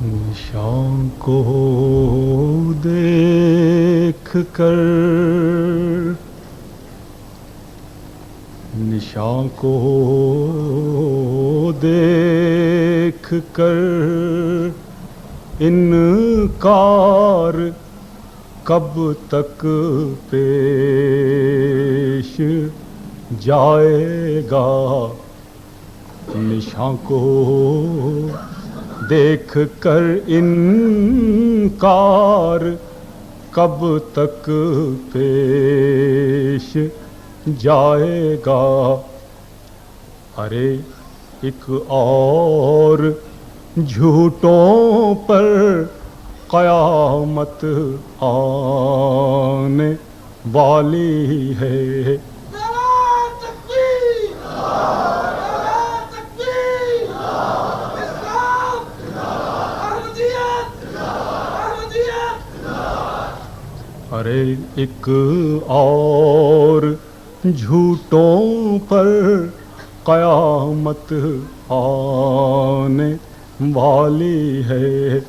نشان کو دیکھ کر، نشان کو دیکھ کر انکار کب تک پیش جائے گا؟ نشان کو دیکھ کر انکار کب تک پیش جائے گا؟ ارے ایک اور جھوٹوں پر قیامت آنے والی ہے۔ ارے ایک اور جھوٹوں پر قیامت آنے والی ہے۔